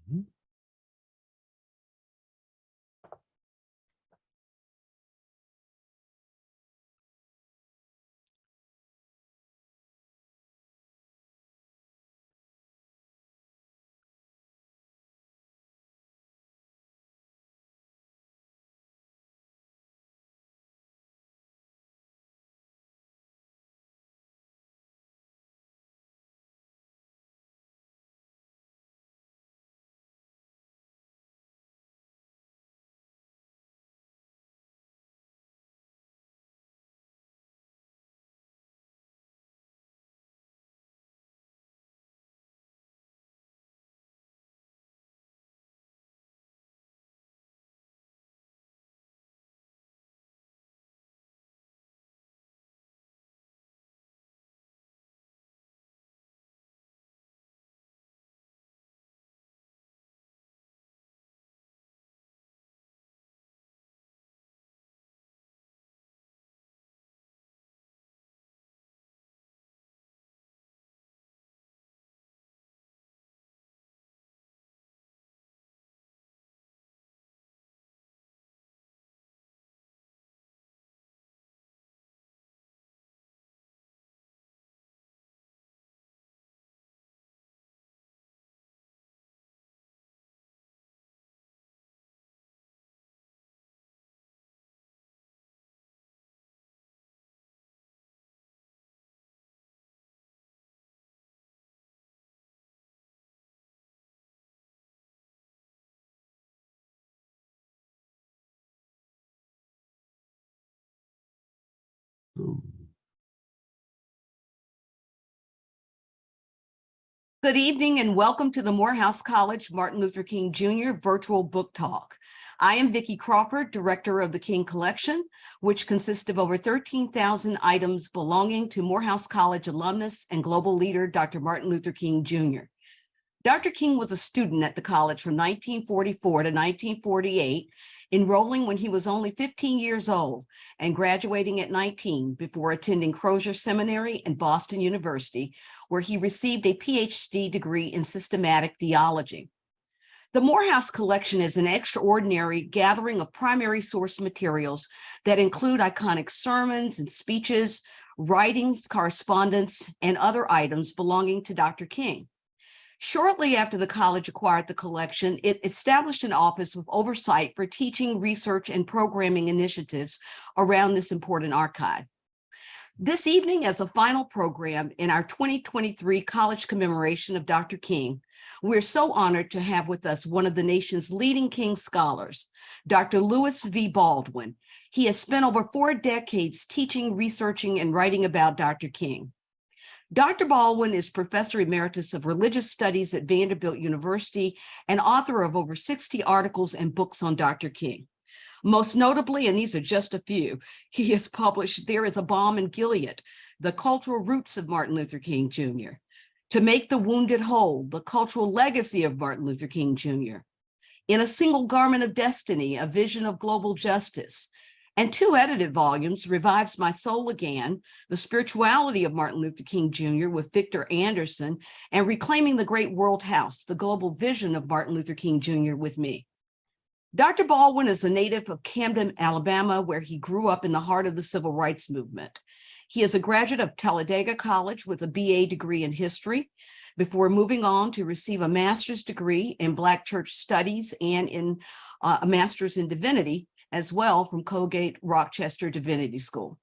Mhm. Ooh. Good evening and welcome to the Morehouse College Martin Luther King Jr. Virtual Book Talk. I am Vicki Crawford, Director of the King Collection, which consists of over 13,000 items belonging to Morehouse College alumnus and global leader, Dr. Martin Luther King Jr. Dr. King was a student at the college from 1944 to 1948, enrolling when he was only 15 years old and graduating at 19 before attending Crozier Seminary and Boston University, where he received a PhD degree in systematic theology. The Morehouse Collection is an extraordinary gathering of primary source materials that include iconic sermons and speeches, writings, correspondence, and other items belonging to Dr. King. Shortly after the college acquired the collection, it established an office with oversight for teaching, research, and programming initiatives around this important archive. This evening, as a final program in our 2023 college commemoration of Dr. King, we're so honored to have with us one of the nation's leading King scholars, Dr. Lewis V. Baldwin. He has spent over 4 decades teaching, researching, and writing about Dr. King. Dr. Baldwin is Professor Emeritus of Religious Studies at Vanderbilt University and author of over 60 articles and books on Dr. King. Most notably, and these are just a few, he has published There is a Balm in Gilead, The Cultural Roots of Martin Luther King Jr., To Make the Wounded Whole, The Cultural Legacy of Martin Luther King Jr., In a Single Garment of Destiny, A Vision of Global Justice, and 2 edited volumes, Revives My Soul Again, The Spirituality of Martin Luther King Jr. with Victor Anderson, and Reclaiming the Great World House, The Global Vision of Martin Luther King Jr. with me. Dr. Baldwin is a native of Camden, Alabama, where he grew up in the heart of the civil rights movement. He is a graduate of Talladega College with a BA degree in history, before moving on to receive a master's degree in Black Church Studies and in a master's in divinity, as well from Colgate Rochester Divinity School.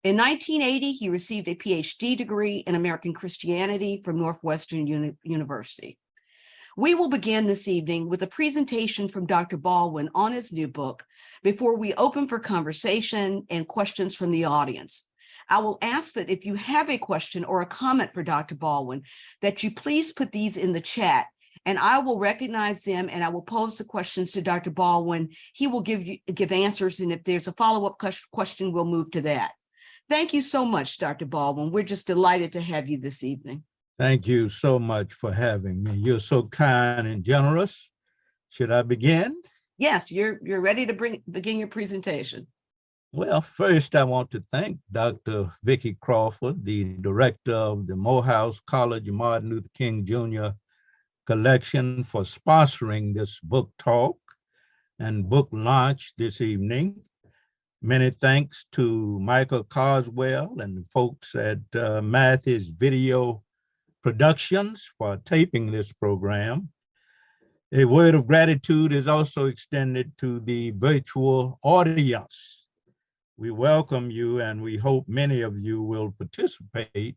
In 1980, he received a PhD degree in American Christianity from Northwestern University. We will begin this evening with a presentation from Dr. Baldwin on his new book before we open for conversation and questions from the audience. I will ask that if you have a question or a comment for Dr. Baldwin, that you please put these in the chat, and I will recognize them and I will pose the questions to Dr. Baldwin. He will give answers, and if there's a follow-up question, we'll move to that. Thank you so much, Dr. Baldwin. We're just delighted to have you this evening. Thank you so much for having me. You're so kind and generous. Should I begin? Yes, you're ready to begin your presentation. Well, first, I want to thank Dr. Vicki Crawford, the director of the Morehouse College Martin Luther King Jr. Collection for sponsoring this book talk and book launch this evening. Many thanks to Michael Carswell and the folks at Mathis Video Productions for taping this program. A word of gratitude is also extended to the virtual audience. We welcome you and we hope many of you will participate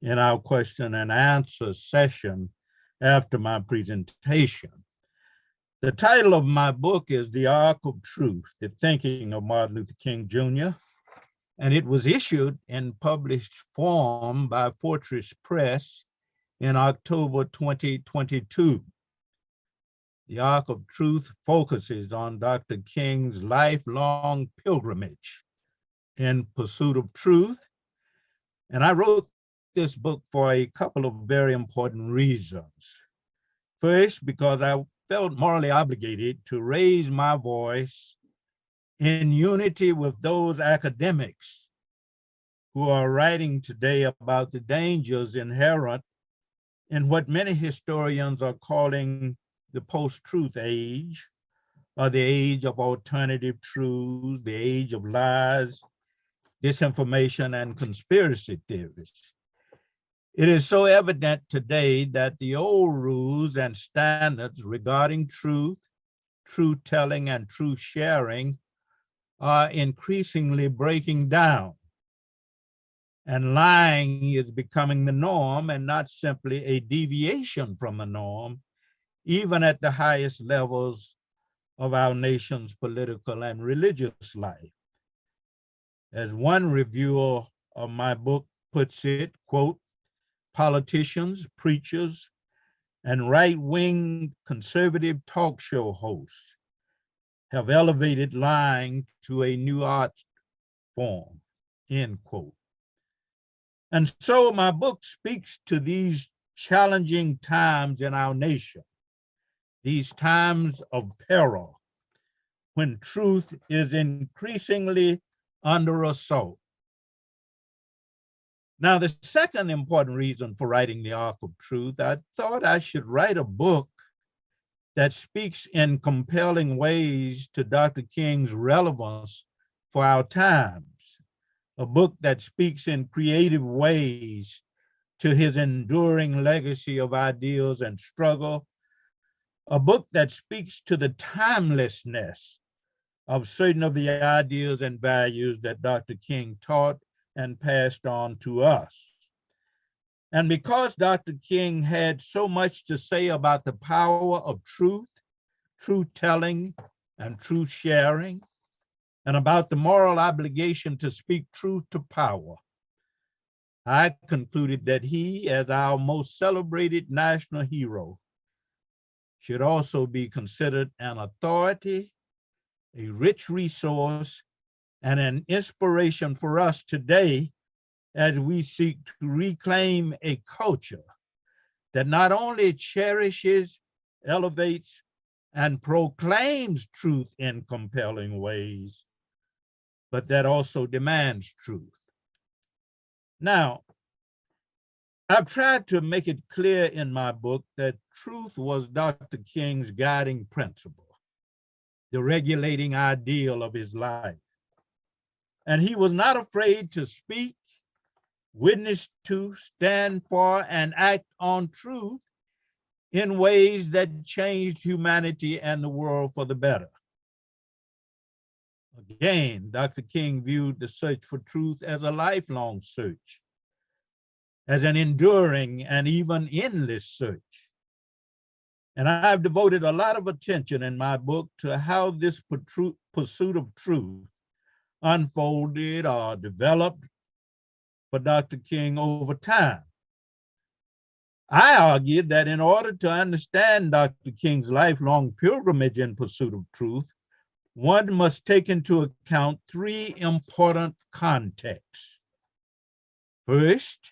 in our question and answer session after my presentation. The title of my book is The Arc of Truth, The Thinking of Martin Luther King, Jr., and it was issued in published form by Fortress Press in October 2022. The Arc of Truth focuses on Dr. King's lifelong pilgrimage in pursuit of truth, and I wrote this book for a couple of very important reasons. First, because I felt morally obligated to raise my voice in unity with those academics who are writing today about the dangers inherent in what many historians are calling the post-truth age, or the age of alternative truths, the age of lies, disinformation, and conspiracy theories. It is so evident today that the old rules and standards regarding truth, truth telling, and truth sharing are increasingly breaking down. And lying is becoming the norm and not simply a deviation from the norm, even at the highest levels of our nation's political and religious life. As one reviewer of my book puts it, quote, politicians, preachers, and right-wing conservative talk show hosts have elevated lying to a new art form, end quote. And so my book speaks to these challenging times in our nation, these times of peril, when truth is increasingly under assault. Now, the second important reason for writing The Arc of Truth, I thought I should write a book that speaks in compelling ways to Dr. King's relevance for our times, a book that speaks in creative ways to his enduring legacy of ideals and struggle, a book that speaks to the timelessness of certain of the ideas and values that Dr. King taught and passed on to us. And because Dr. King had so much to say about the power of truth, truth telling, and truth sharing, and about the moral obligation to speak truth to power, I concluded that he, as our most celebrated national hero, should also be considered an authority, a rich resource, and an inspiration for us today as we seek to reclaim a culture that not only cherishes, elevates, and proclaims truth in compelling ways, but that also demands truth. Now, I've tried to make it clear in my book that truth was Dr. King's guiding principle, the regulating ideal of his life. And he was not afraid to speak, witness to, stand for, and act on truth in ways that changed humanity and the world for the better. Again, Dr. King viewed the search for truth as a lifelong search, as an enduring and even endless search. And I've devoted a lot of attention in my book to how this pursuit of truth unfolded or developed for Dr. King over time. I argued that in order to understand Dr. King's lifelong pilgrimage in pursuit of truth, one must take into account three important contexts. First,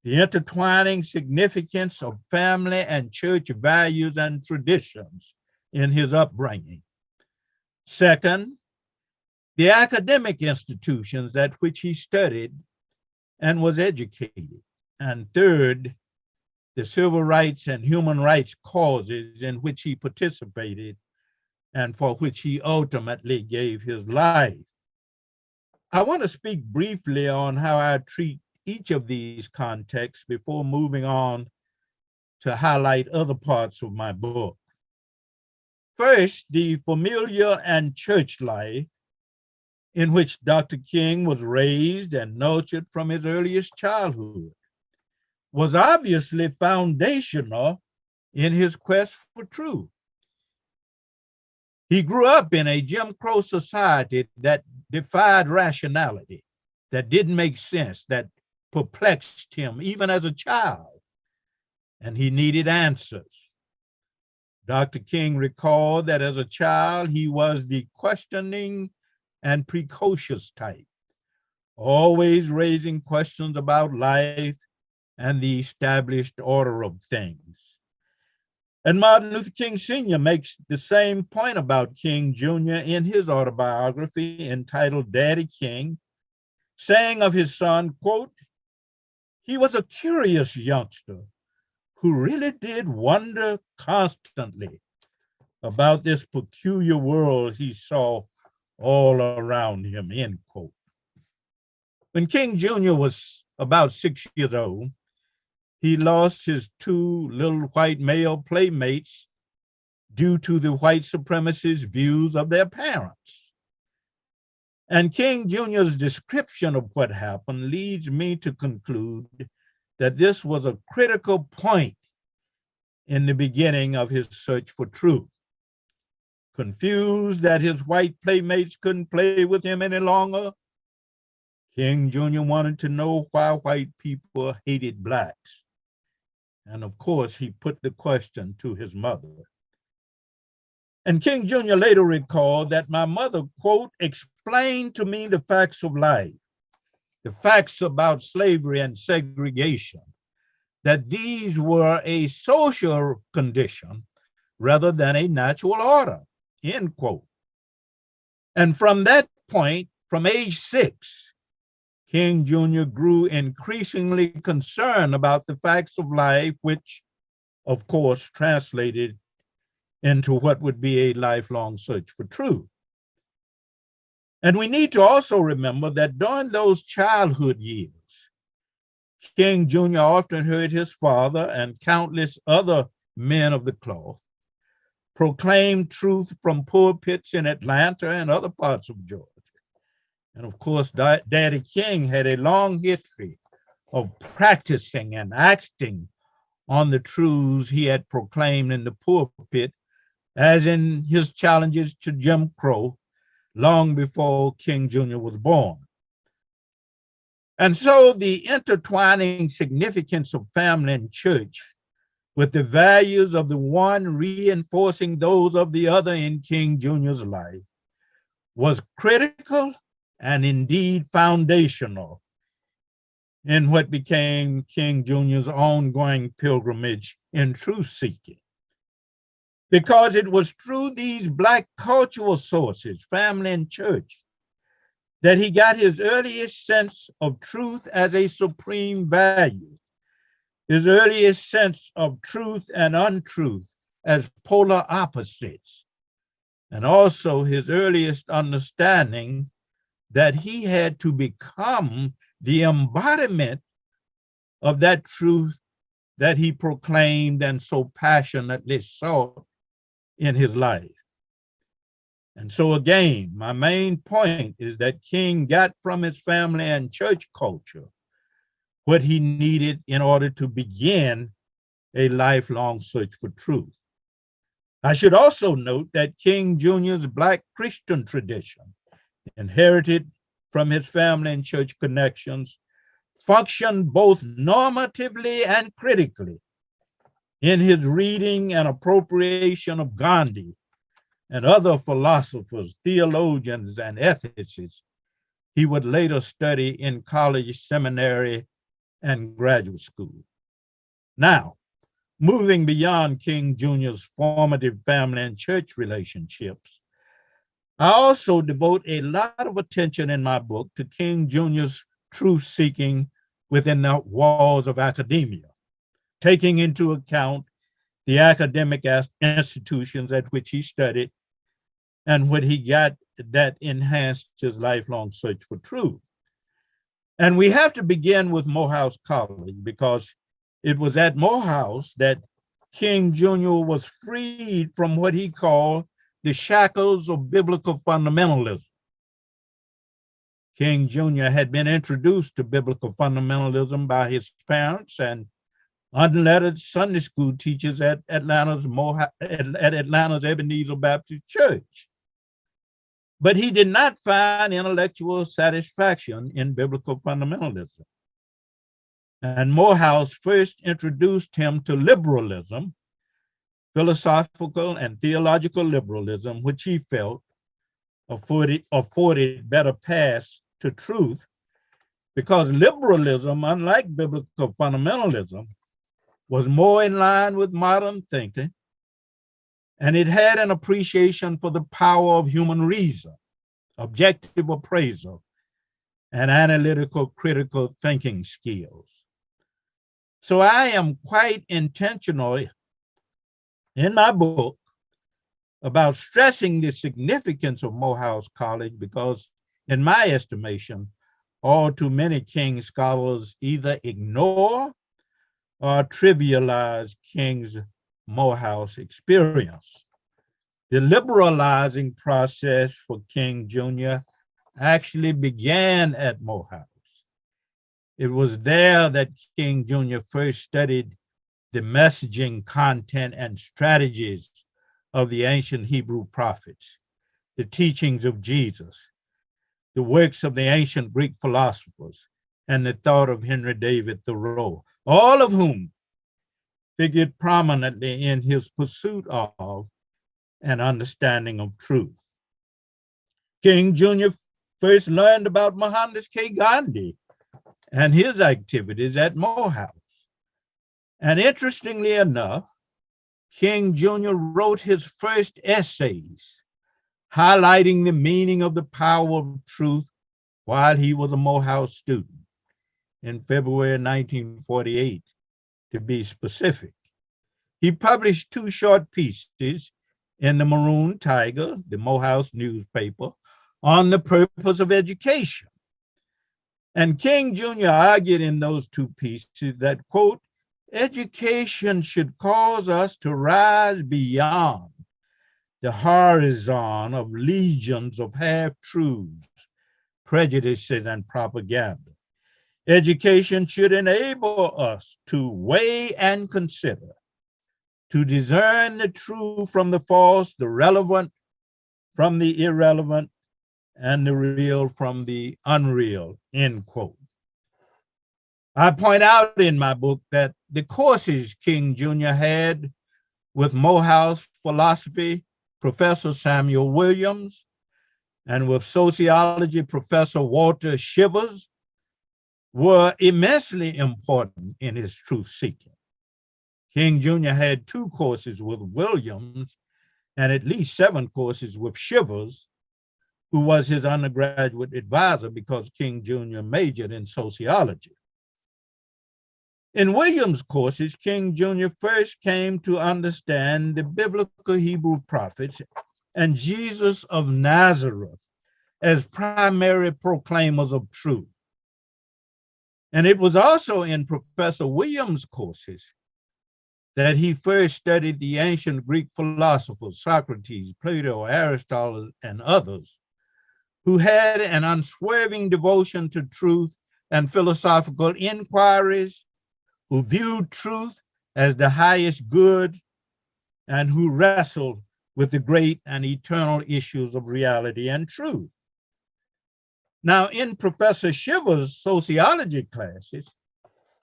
the intertwining significance of family and church values and traditions in his upbringing. Second, the academic institutions at which he studied and was educated. And third, the civil rights and human rights causes in which he participated and for which he ultimately gave his life. I want to speak briefly on how I treat each of these contexts before moving on to highlight other parts of my book. First, the familial and church life in which Dr. King was raised and nurtured from his earliest childhood was obviously foundational in his quest for truth. He grew up in a Jim Crow society that defied rationality, that didn't make sense, that perplexed him even as a child, and he needed answers. Dr. King recalled that as a child, he was the questioning and precocious type, always raising questions about life and the established order of things. And Martin Luther King Sr. makes the same point about King Jr. in his autobiography entitled Daddy King, saying of his son, quote, "He was a curious youngster who really did wonder constantly about this peculiar world he saw all around him," end quote. When King Jr. was about 6 years old, he lost his two little white male playmates due to the white supremacist views of their parents. And King Jr.'s description of what happened leads me to conclude that this was a critical point in the beginning of his search for truth. Confused that his white playmates couldn't play with him any longer, King Jr. wanted to know why white people hated blacks. And of course, he put the question to his mother. And King Jr. later recalled that my mother, quote, "explained to me the facts of life, the facts about slavery and segregation, that these were a social condition rather than a natural order," end quote. And from that point, from age 6, King Jr. grew increasingly concerned about the facts of life, which, of course, translated into what would be a lifelong search for truth. And we need to also remember that during those childhood years, King Jr. often heard his father and countless other men of the cloth proclaim truth from pulpits in Atlanta and other parts of Georgia. And of course, Daddy King had a long history of practicing and acting on the truths he had proclaimed in the pulpit, as in his challenges to Jim Crow long before King Jr. was born. And so the intertwining significance of family and church with the values of the one reinforcing those of the other in King Jr.'s life was critical and indeed foundational in what became King Jr.'s ongoing pilgrimage in truth-seeking. Because it was through these Black cultural sources, family and church, that he got his earliest sense of truth as a supreme value, his earliest sense of truth and untruth as polar opposites, and also his earliest understanding that he had to become the embodiment of that truth that he proclaimed and so passionately sought in his life. And so again, my main point is that King got from his family and church culture what he needed in order to begin a lifelong search for truth. I should also note that King Jr.'s Black Christian tradition, inherited from his family and church connections, functioned both normatively and critically in his reading and appropriation of Gandhi and other philosophers, theologians, and ethicists he would later study in college, seminary, and graduate school. Now, moving beyond King Jr.'s formative family and church relationships, I also devote a lot of attention in my book to King Jr.'s truth-seeking within the walls of academia, taking into account the academic institutions at which he studied and what he got that enhanced his lifelong search for truth. And we have to begin with Morehouse College because it was at Morehouse that King Jr. was freed from what he called the shackles of biblical fundamentalism. King Jr. had been introduced to biblical fundamentalism by his parents and unlettered Sunday school teachers at Atlanta's Ebenezer Baptist Church. But he did not find intellectual satisfaction in biblical fundamentalism. And Morehouse first introduced him to liberalism, philosophical and theological liberalism, which he felt afforded better paths to truth, because liberalism, unlike biblical fundamentalism, was more in line with modern thinking, and it had an appreciation for the power of human reason, objective appraisal, and analytical critical thinking skills. So I am quite intentional in my book about stressing the significance of Morehouse College because, in my estimation, all too many King scholars either ignore or trivialize King's Morehouse experience. The liberalizing process for King Jr. actually began at Morehouse. It was there that King Jr. first studied the messaging, content, and strategies of the ancient Hebrew prophets, the teachings of Jesus, the works of the ancient Greek philosophers, and the thought of Henry David Thoreau, all of whom figured prominently in his pursuit of an understanding of truth. King Jr. first learned about Mohandas K. Gandhi and his activities at Morehouse. And interestingly enough, King Jr. wrote his first essays highlighting the meaning of the power of truth while he was a Morehouse student in February 1948, to be specific. He published 2 short pieces in the Maroon Tiger, the Morehouse newspaper, on the purpose of education. And King Jr. argued in those 2 pieces that, quote, education should cause us to rise beyond the horizon of legions of half-truths, prejudices, and propaganda. Education should enable us to weigh and consider, to discern the true from the false, the relevant from the irrelevant, and the real from the unreal, end quote. I point out in my book that the courses King Jr. had with Morehouse philosophy Professor Samuel Williams and with sociology Professor Walter Shivers were immensely important in his truth-seeking. King Jr. had 2 courses with Williams and at least 7 courses with Shivers, who was his undergraduate advisor because King Jr. majored in sociology. In Williams' courses, King Jr. first came to understand the biblical Hebrew prophets and Jesus of Nazareth as primary proclaimers of truth. And it was also in Professor Williams' courses that he first studied the ancient Greek philosophers, Socrates, Plato, Aristotle, and others, who had an unswerving devotion to truth and philosophical inquiries, who viewed truth as the highest good, and who wrestled with the great and eternal issues of reality and truth. Now, in Professor Shivers' sociology classes,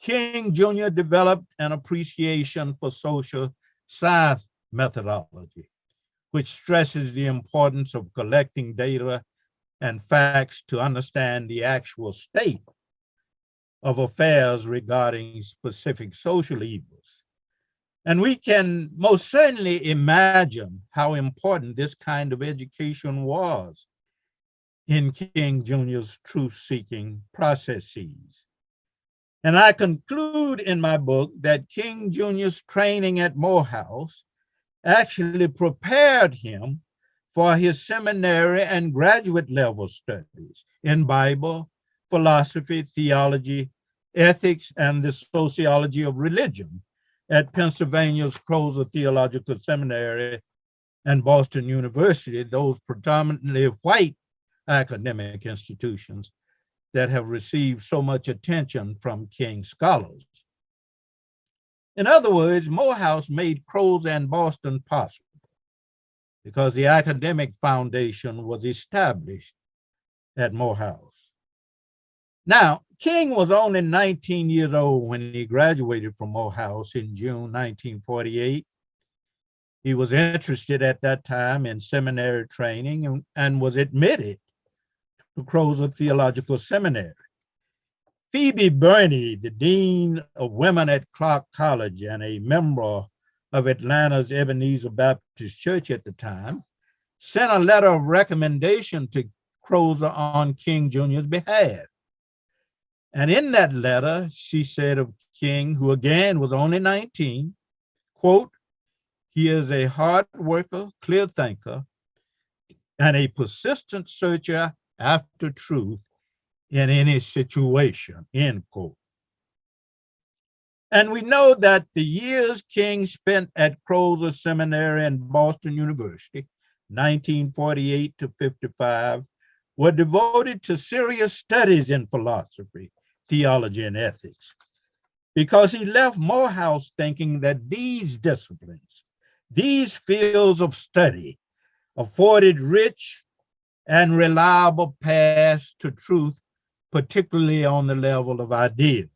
King Jr. developed an appreciation for social science methodology, which stresses the importance of collecting data and facts to understand the actual state of affairs regarding specific social evils. And we can most certainly imagine how important this kind of education was in King Jr.'s truth-seeking processes. And I conclude in my book that King Jr.'s training at Morehouse actually prepared him for his seminary and graduate level studies in Bible, philosophy, theology, ethics, and the sociology of religion at Pennsylvania's Crozer Theological Seminary and Boston University, those predominantly white academic institutions that have received so much attention from King scholars. In other words, Morehouse made Crozer and Boston possible because the academic foundation was established at Morehouse. Now, King was only 19 years old when he graduated from Morehouse in June 1948. He was interested at that time in seminary training and was admitted to Crozer Theological Seminary. Phoebe Burney, the dean of women at Clark College and a member of Atlanta's Ebenezer Baptist Church at the time, sent a letter of recommendation to Crozer on King Jr.'s behalf. And in that letter, she said of King, who again was only 19, quote, "He is a hard worker, clear thinker, and a persistent searcher after truth in any situation," end quote. And we know that the years King spent at Crozer Seminary and Boston University, 1948 to 55, were devoted to serious studies in philosophy, theology, and ethics, because he left Morehouse thinking that these disciplines, these fields of study, afforded rich and reliable paths to truth, particularly on the level of ideas.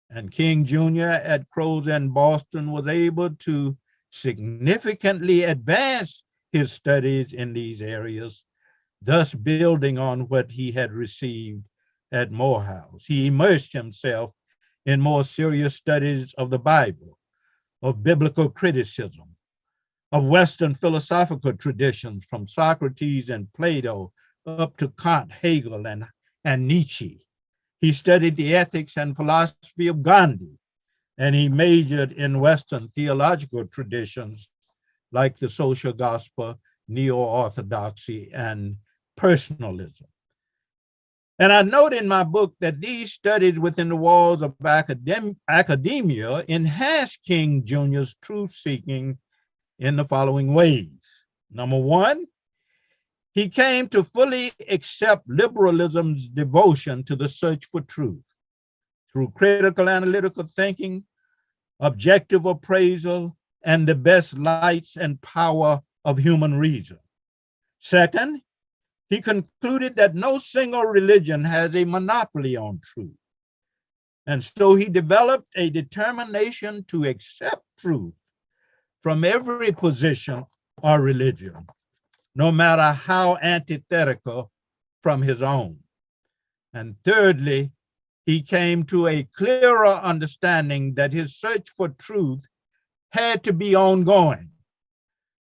And King Jr. at Crozer and Boston was able to significantly advance his studies in these areas, thus building on what he had received at Morehouse. He immersed himself in more serious studies of the Bible, of biblical criticism, of Western philosophical traditions from Socrates and Plato up to Kant, Hegel, and Nietzsche. He studied the ethics and philosophy of Gandhi, and he majored in Western theological traditions like the social gospel, neo-orthodoxy, and personalism. And I note in my book that these studies within the walls of academia enhanced King Jr.'s truth-seeking in the following ways. Number one, he came to fully accept liberalism's devotion to the search for truth through critical analytical thinking, objective appraisal, and the best lights and power of human reason. Second, he concluded that no single religion has a monopoly on truth. And so he developed a determination to accept truth from every position or religion, no matter how antithetical from his own. And thirdly, he came to a clearer understanding that his search for truth had to be ongoing,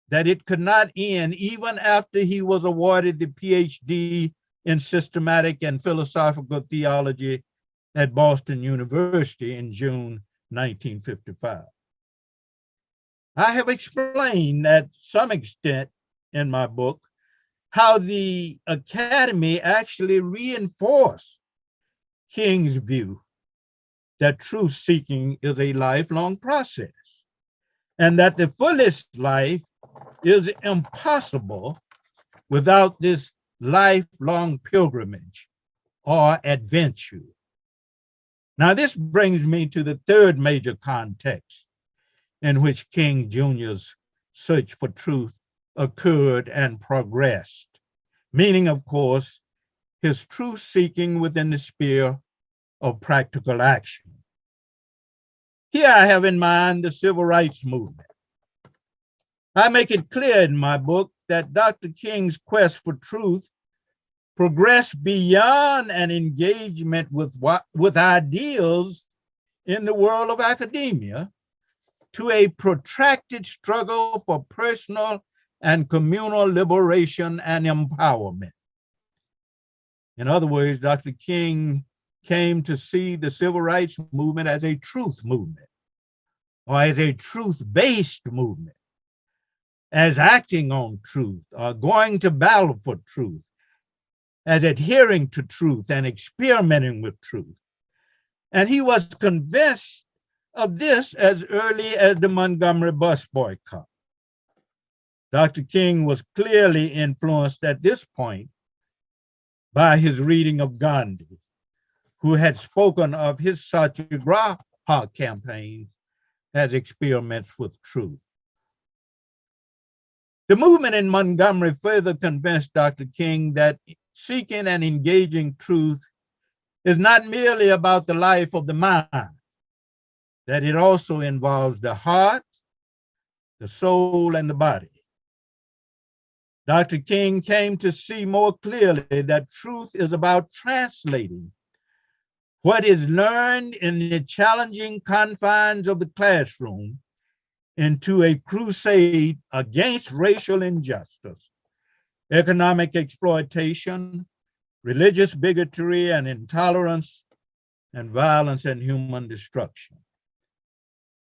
that it could not end even after he was awarded the PhD in systematic and philosophical theology at Boston University in June 1955. I have explained at some extent in my book how the Academy actually reinforced King's view that truth-seeking is a lifelong process, and that the fullest life is impossible without this lifelong pilgrimage or adventure. Now, this brings me to the third major context in which King Jr.'s search for truth occurred and progressed, meaning, of course, his truth-seeking within the sphere of practical action. Here I have in mind the civil rights movement. I make it clear in my book that Dr. King's quest for truth progressed beyond an engagement with ideals in the world of academia to a protracted struggle for personal and communal liberation and empowerment. In other words, Dr. King came to see the civil rights movement as a truth movement, or as a truth-based movement, as acting on truth, or going to battle for truth, as adhering to truth and experimenting with truth. And he was convinced of this as early as the Montgomery bus boycott. Dr. King was clearly influenced at this point by his reading of Gandhi, who had spoken of his Satyagraha campaigns as experiments with truth. The movement in Montgomery further convinced Dr. King that seeking and engaging truth is not merely about the life of the mind, that it also involves the heart, the soul, and the body. Dr. King came to see more clearly that truth is about translating what is learned in the challenging confines of the classroom into a crusade against racial injustice, economic exploitation, religious bigotry and intolerance, and violence and human destruction.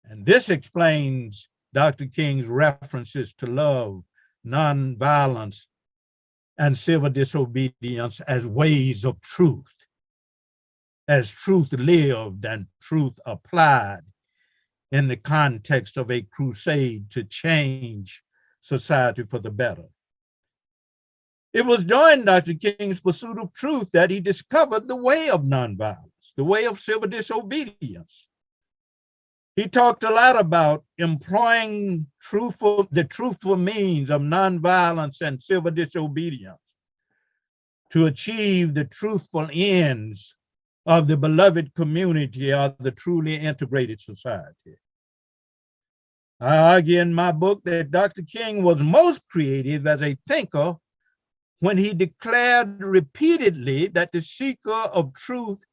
And this explains Dr. King's references to love, nonviolence, and civil disobedience as ways of truth, as truth lived and truth applied in the context of a crusade to change society for the better. It was during Dr. King's pursuit of truth that he discovered the way of nonviolence, the way of civil disobedience. He talked a lot about employing the truthful means of nonviolence and civil disobedience to achieve the truthful ends of the beloved community of the truly integrated society. I argue in my book that Dr. King was most creative as a thinker when he declared repeatedly that the seeker of truth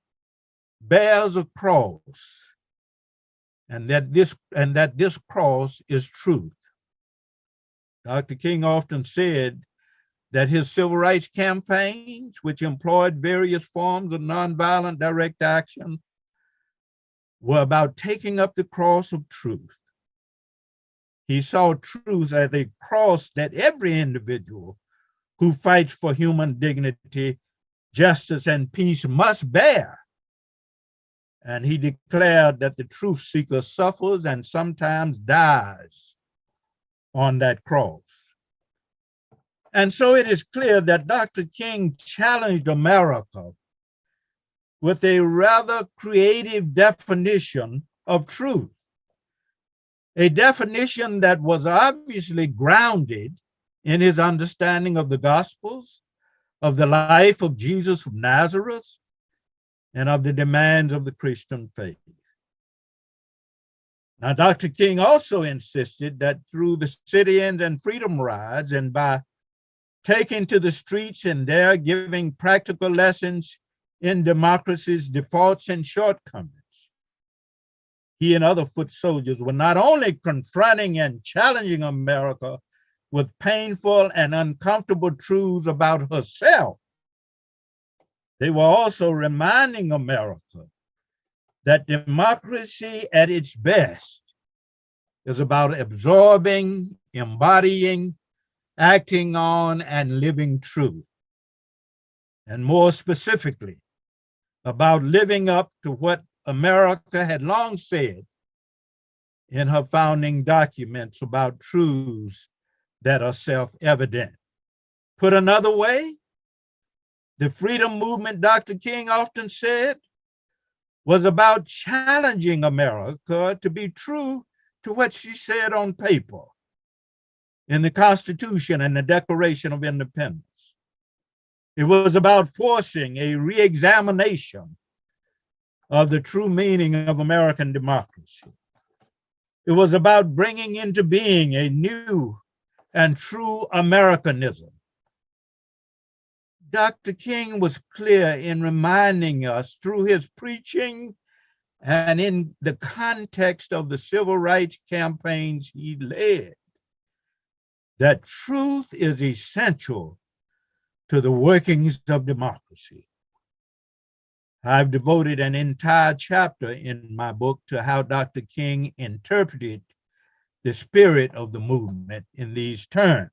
bears a cross, and that this cross is truth. Dr. King often said that his civil rights campaigns, which employed various forms of nonviolent direct action, were about taking up the cross of truth. He saw truth as a cross that every individual who fights for human dignity, justice, and peace must bear. And he declared that the truth seeker suffers and sometimes dies on that cross. And so it is clear that Dr. King challenged America with a rather creative definition of truth, a definition that was obviously grounded in his understanding of the Gospels, of the life of Jesus of Nazareth, and of the demands of the Christian faith. Now, Dr. King also insisted that through the sit-ins and freedom rides, and by taking to the streets and there giving practical lessons in democracy's defaults and shortcomings, he and other foot soldiers were not only confronting and challenging America with painful and uncomfortable truths about herself, they were also reminding America that democracy at its best is about absorbing, embodying, acting on, and living truth. And more specifically, about living up to what America had long said in her founding documents about truths that are self-evident. Put another way, the freedom movement, Dr. King often said, was about challenging America to be true to what she said on paper in the Constitution and the Declaration of Independence. It was about forcing a re-examination of the true meaning of American democracy. It was about bringing into being a new and true Americanism. Dr. King was clear in reminding us through his preaching and in the context of the civil rights campaigns he led that truth is essential to the workings of democracy. I've devoted an entire chapter in my book to how Dr. King interpreted the spirit of the movement in these terms.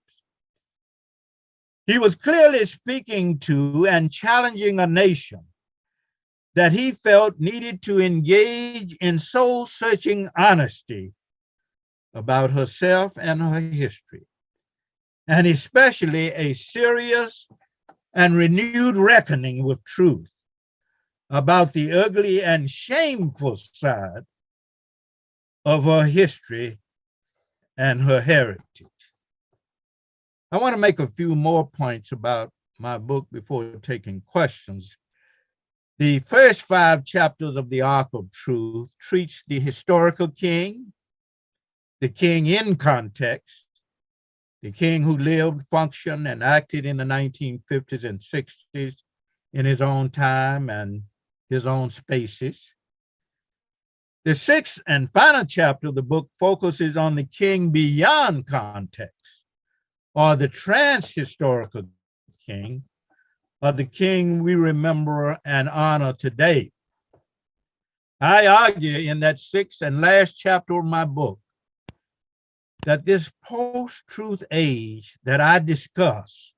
He was clearly speaking to and challenging a nation that he felt needed to engage in soul-searching honesty about herself and her history, and especially a serious and renewed reckoning with truth about the ugly and shameful side of her history and her heritage. I want to make a few more points about my book before taking questions. The first 5 chapters of the Arc of Truth treats the historical king, the king in context, the king who lived, functioned, and acted in the 1950s and 60s in his own time and his own spaces. The 6th and final chapter of the book focuses on the king beyond context, or the trans-historical king, or the king we remember and honor today. I argue in that 6th and last chapter of my book that this post-truth age that I discuss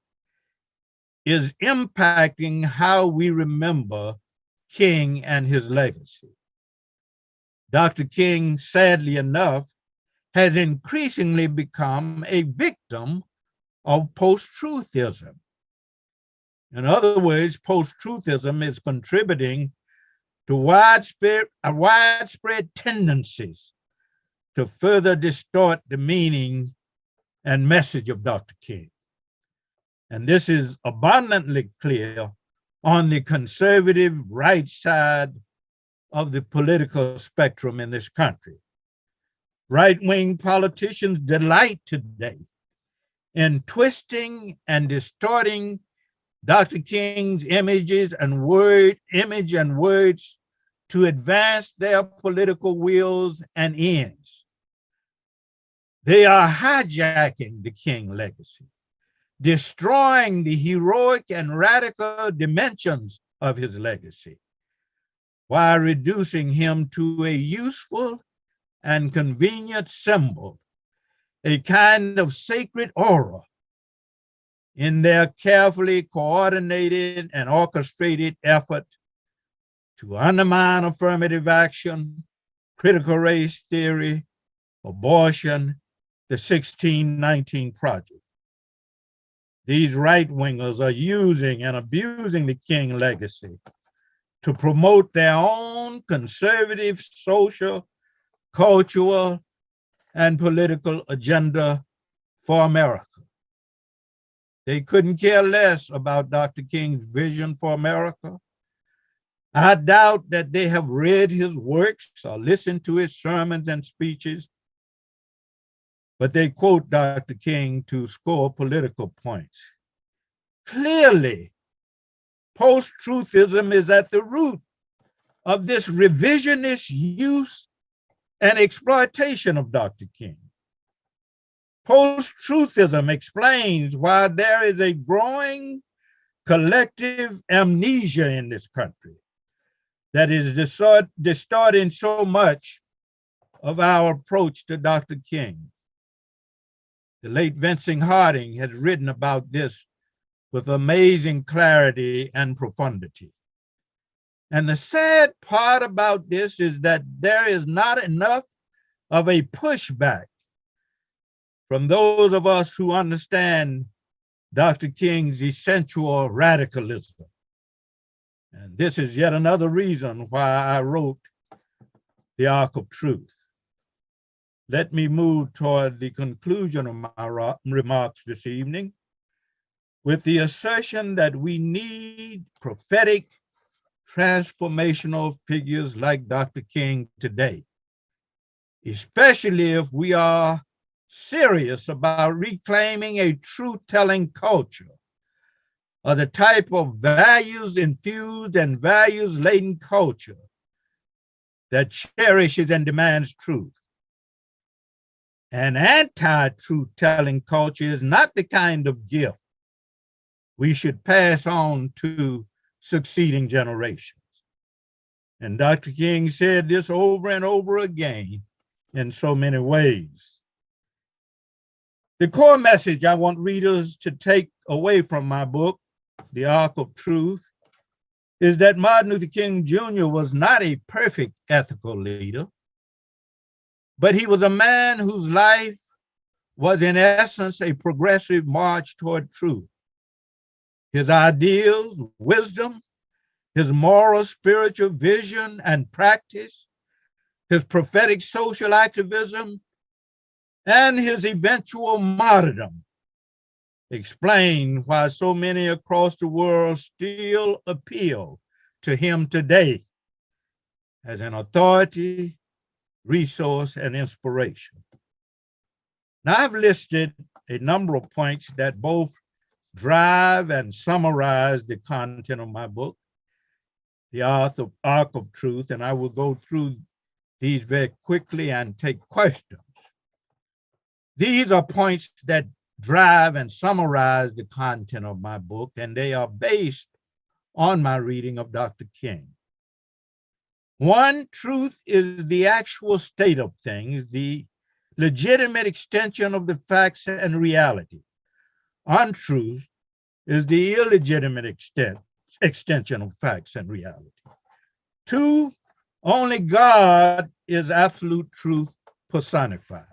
is impacting how we remember King and his legacy. Dr. King, sadly enough, has increasingly become a victim of post-truthism. In other words, post-truthism is contributing to widespread tendencies to further distort the meaning and message of Dr. King. And this is abundantly clear on the conservative right side of the political spectrum in this country. Right-wing politicians delight today in twisting and distorting Dr. King's image and words to advance their political wills and ends. They are hijacking the King legacy, destroying the heroic and radical dimensions of his legacy, while reducing him to a useful and convenient symbol, a kind of sacred aura in their carefully coordinated and orchestrated effort to undermine affirmative action, critical race theory, abortion, the 1619 Project. These right-wingers are using and abusing the King legacy to promote their own conservative social, cultural, and political agenda for America. They couldn't care less about Dr. King's vision for America. I doubt that they have read his works or listened to his sermons and speeches, but they quote Dr. King to score political points. Clearly, post-truthism is at the root of this revisionist use and exploitation of Dr. King. Post-truthism explains why there is a growing collective amnesia in this country that is distorting so much of our approach to Dr. King. The late Vincent Harding has written about this with amazing clarity and profundity. And the sad part about this is that there is not enough of a pushback from those of us who understand Dr. King's essential radicalism. And this is yet another reason why I wrote The Arc of Truth. Let me move toward the conclusion of my remarks this evening with the assertion that we need prophetic, transformational figures like Dr. King today, especially if we are serious about reclaiming a truth-telling culture, or the type of values-infused and values-laden culture that cherishes and demands truth. An anti-truth-telling culture is not the kind of gift we should pass on to succeeding generations. And Dr. King said this over and over again in so many ways. The core message I want readers to take away from my book, The Arc of Truth, is that Martin Luther King Jr. was not a perfect ethical leader, but he was a man whose life was in essence a progressive march toward truth. His ideals, wisdom, his moral, spiritual vision and practice, his prophetic social activism, and his eventual martyrdom explain why so many across the world still appeal to him today as an authority, resource, and inspiration. Now, I've listed a number of points that both drive and summarize the content of my book, The Arc of Truth, and I will go through these very quickly and take questions. These are points that drive and summarize the content of my book, and they are based on my reading of Dr. King. One, truth is the actual state of things, the legitimate extension of the facts and reality. Untruth is the illegitimate extension of facts and reality. Two, only God is absolute truth personified.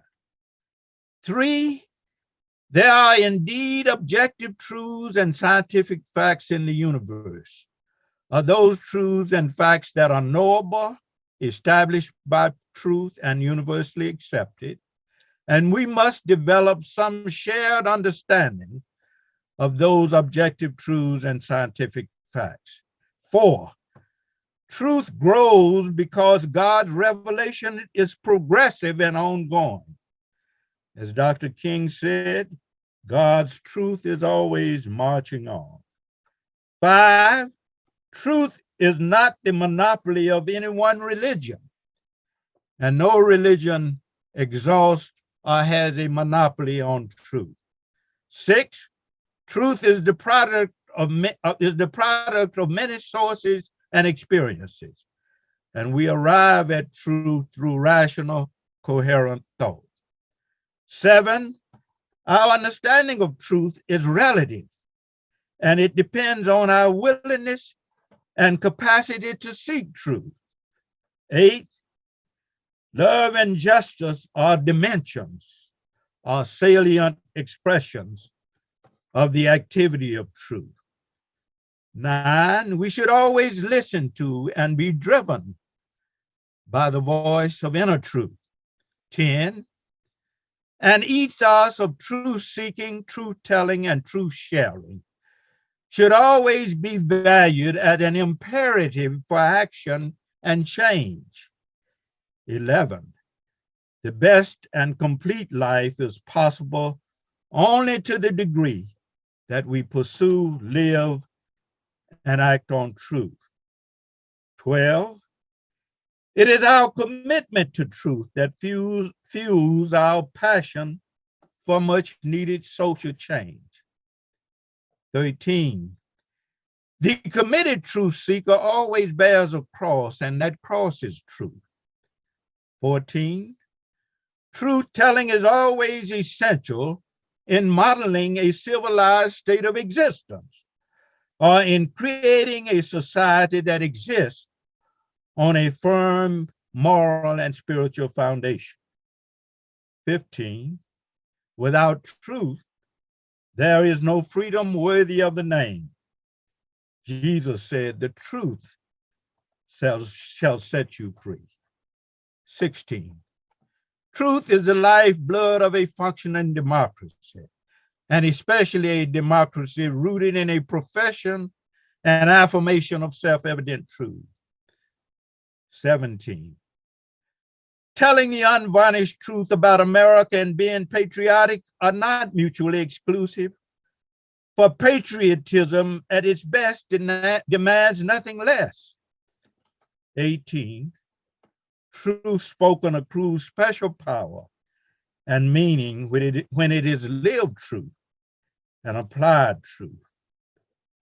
Three, there are indeed objective truths and scientific facts in the universe. Are those truths and facts that are knowable, established by truth, and universally accepted. And we must develop some shared understanding of those objective truths and scientific facts. Four, truth grows because God's revelation is progressive and ongoing. As Dr. King said, God's truth is always marching on. Five, truth is not the monopoly of any one religion, and no religion exhausts or has a monopoly on truth. Six, truth is the product of many sources and experiences, and we arrive at truth through rational, coherent thought. Seven, our understanding of truth is relative, and it depends on our willingness and capacity to seek truth. Eight, love and justice are dimensions, are salient expressions of the activity of truth. Nine, we should always listen to and be driven by the voice of inner truth. 10, an ethos of truth-seeking, truth-telling, and truth-sharing should always be valued as an imperative for action and change. 11, the best and complete life is possible only to the degree that we pursue, live, and act on truth. 12, it is our commitment to truth that fuels our passion for much needed social change. 13, the committed truth seeker always bears a cross, and that cross is truth. 14, truth telling is always essential in modeling a civilized state of existence or in creating a society that exists on a firm moral and spiritual foundation. 15, without truth, there is no freedom worthy of the name. Jesus said, the truth shall set you free. 16, truth is the lifeblood of a functioning democracy, and especially a democracy rooted in a profession and affirmation of self-evident truth. 17, telling the unvarnished truth about America and being patriotic are not mutually exclusive, for patriotism at its best demands nothing less. 18, truth spoken accrues special power and meaning when it is lived truth and applied truth,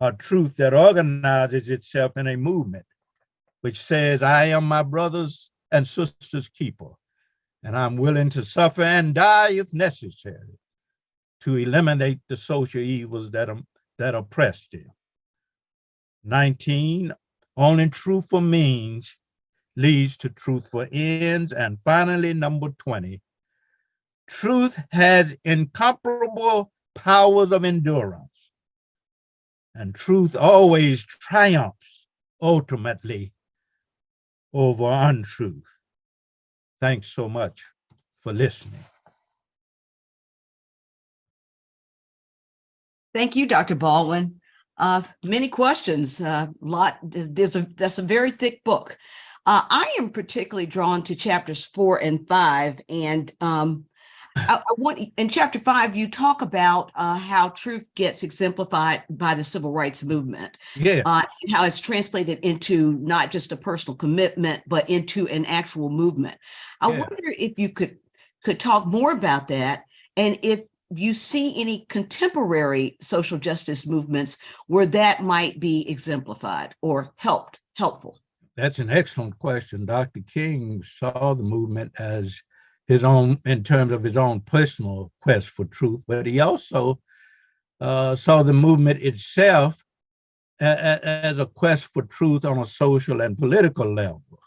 a truth that organizes itself in a movement which says, I am my brothers and sisters' keeper, and I'm willing to suffer and die if necessary to eliminate the social evils that oppress them. 19, only truthful means leads to truthful ends. And finally, number 20, truth has incomparable powers of endurance, and truth always triumphs ultimately over untruth. Thanks so much for listening. Thank you, Dr. Baldwin. Many questions. That's a very thick book. I am particularly drawn to chapters 4 and 5, and I want in chapter 5 you talk about how truth gets exemplified by the civil rights movement. Yeah. And how it's translated into not just a personal commitment, but into an actual movement. I wonder if you could talk more about that, and if you see any contemporary social justice movements where that might be exemplified or helpful. That's an excellent question. Dr. King saw the movement as his own, in terms of his own personal quest for truth, but he also saw the movement itself as a quest for truth on a social and political level.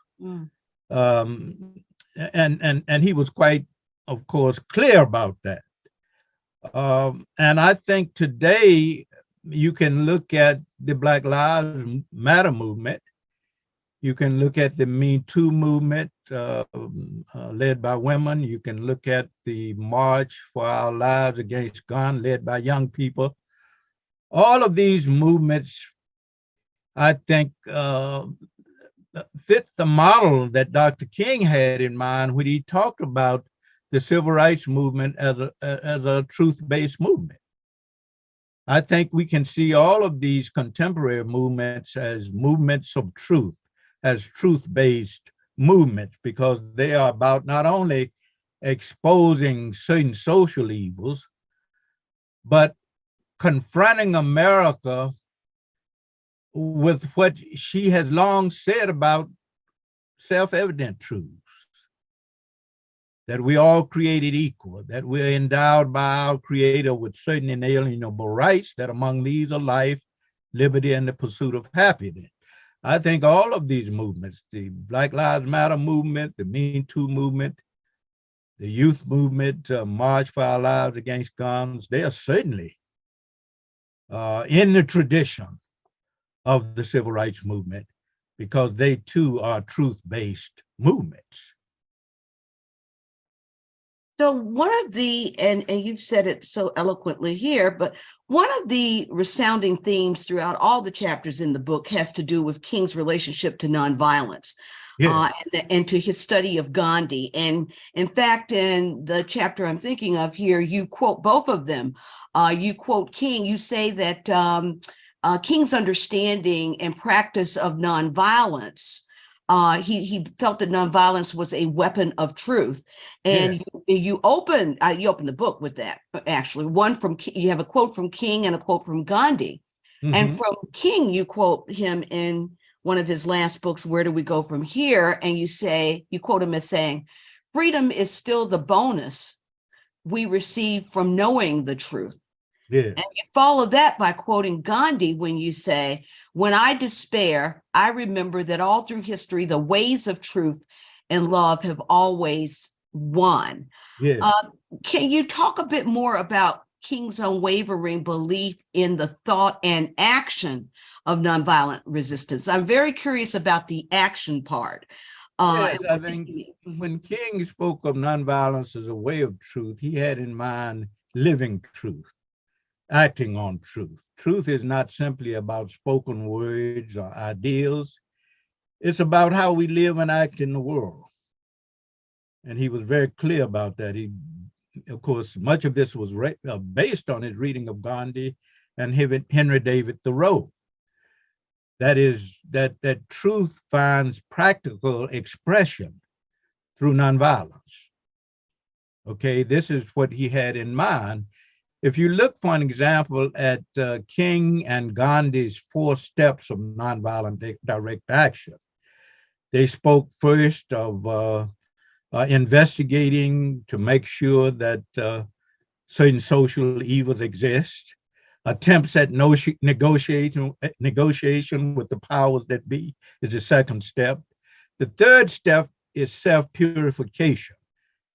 And he was quite, of course, clear about that. And I think today you can look at the Black Lives Matter movement. You can look at the Me Too movement led by women. You can look at the March for Our Lives Against Gun led by young people. All of these movements, I think, fit the model that Dr. King had in mind when he talked about the civil rights movement as a truth-based movement. I think we can see all of these contemporary movements as movements of truth, as truth-based movements, because they are about not only exposing certain social evils, but confronting America with what she has long said about self-evident truths. That we all created equal, that we're endowed by our Creator with certain inalienable rights, that among these are life, liberty, and the pursuit of happiness. I think all of these movements, the Black Lives Matter movement, the Me Too movement, the youth movement, March for Our Lives Against Guns, they are certainly in the tradition of the civil rights movement, because they too are truth-based movements. So one of the, and you've said it so eloquently here, but one of the resounding themes throughout all the chapters in the book has to do with King's relationship to nonviolence. And to his study of Gandhi. And in fact, in the chapter I'm thinking of here, you quote both of them. You quote King, you say that King's understanding and practice of nonviolence, he felt that nonviolence was a weapon of truth. And you open the book with that, actually. You have a quote from King and a quote from Gandhi. Mm-hmm. And from King, you quote him in one of his last books, Where Do We Go From Here? And you quote him as saying, freedom is still the bonus we receive from knowing the truth. Yeah. And you follow that by quoting Gandhi when you say, when I despair, I remember that all through history, the ways of truth and love have always won. Yeah. Can you talk a bit more about King's unwavering belief in the thought and action of nonviolent resistance? I'm very curious about the action part. Yes, I think when King spoke of nonviolence as a way of truth, he had in mind living truth, acting on truth. Truth is not simply about spoken words or ideals. It's about how we live and act in the world. And he was very clear about that. Of course, much of this was based on his reading of Gandhi and Henry David Thoreau. That is, that truth finds practical expression through nonviolence. Okay, this is what he had in mind. If you look, for an example, at King and Gandhi's 4 steps of nonviolent direct action, They spoke first of investigating to make sure that certain social evils exist. Attempts at negotiation with the powers that be is the second step. The third step is self-purification,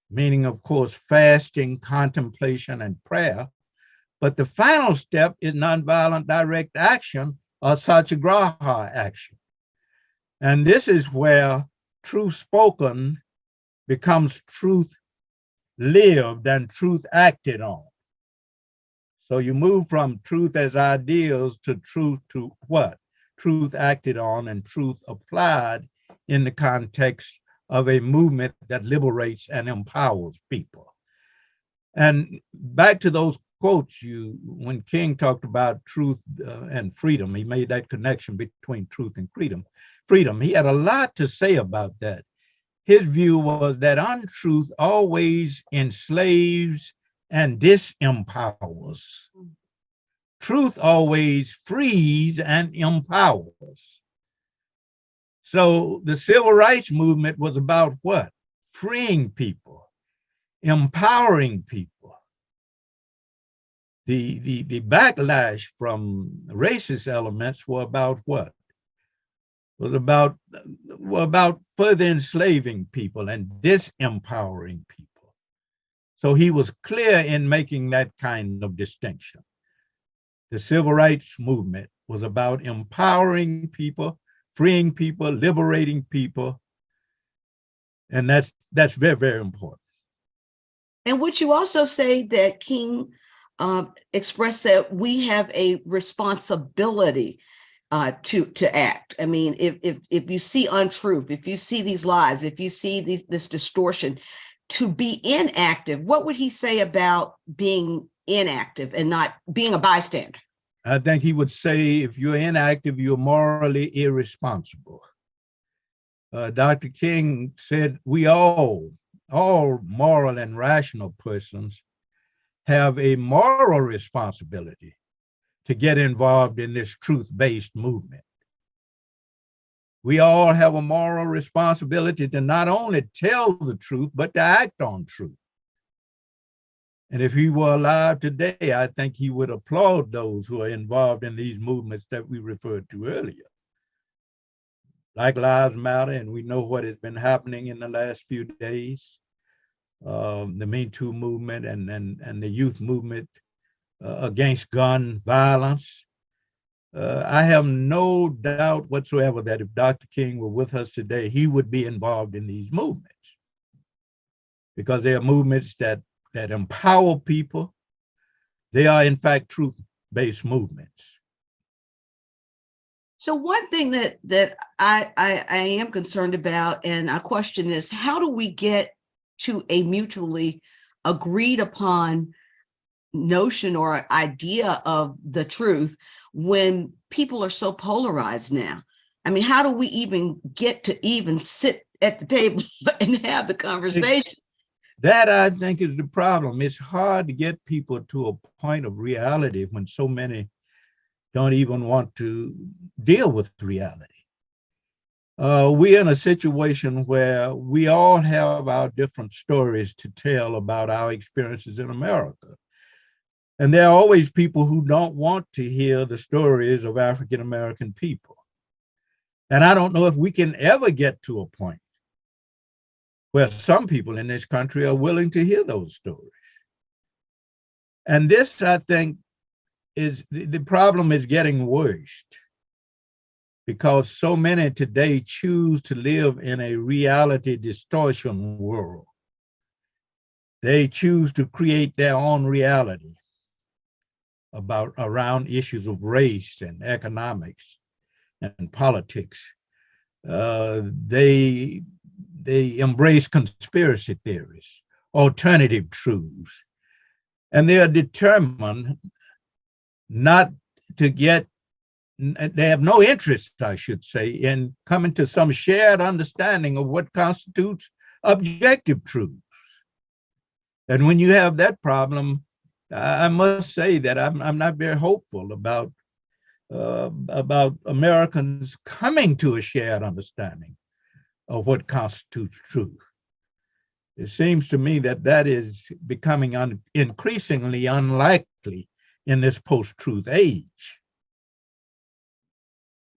meaning, of course, fasting, contemplation, and prayer. But the final step is nonviolent direct action or satyagraha action. And this is where truth spoken becomes truth lived and truth acted on. So you move from truth as ideals to truth to what? Truth acted on and truth applied in the context of a movement that liberates and empowers people. And back to those quotes, when King talked about truth and freedom, he made that connection between truth and freedom. He had a lot to say about that. His view was that untruth always enslaves and disempowers. Truth always frees and empowers. So the civil rights movement was about what? Freeing people, empowering people. The backlash from racist elements were about what? Was about further enslaving people and disempowering people. So he was clear in making that kind of distinction. The civil rights movement was about empowering people, freeing people, liberating people. And that's very, very important. And would you also say that King expressed that we have a responsibility to act? I mean, if you see untruth, if you see these lies, if you see this distortion, to be inactive, what would he say about being inactive and not being a bystander? I think he would say if you're inactive, you're morally irresponsible. Dr. King said we all moral and rational persons have a moral responsibility to get involved in this truth-based movement. We all have a moral responsibility to not only tell the truth, but to act on truth. And if he were alive today, I think he would applaud those who are involved in these movements that we referred to earlier. Black Lives Matter, and we know what has been happening in the last few days. The Me Too movement and the youth movement against gun violence. I have no doubt whatsoever that if Dr. King were with us today, he would be involved in these movements because they are movements that empower people. They are, in fact, truth-based movements. So one thing that I am concerned about, and I question is, how do we get to a mutually agreed upon notion or idea of the truth when people are so polarized now? I mean, how do we even get to even sit at the table and have the conversation? That, I think, is the problem. It's hard to get people to a point of reality when so many don't even want to deal with reality. We're in a situation where we all have our different stories to tell about our experiences in America. And there are always people who don't want to hear the stories of African American people. And I don't know if we can ever get to a point where some people in this country are willing to hear those stories. And this, I think, is the problem is getting worse because so many today choose to live in a reality distortion world. They choose to create their own reality around issues of race and economics and politics. They embrace conspiracy theories, alternative truths, and they are determined not to get, they have no interest, I should say, in coming to some shared understanding of what constitutes objective truths. And when you have that problem, I must say that I'm not very hopeful about Americans coming to a shared understanding of what constitutes truth. It seems to me that that is becoming increasingly unlikely in this post-truth age.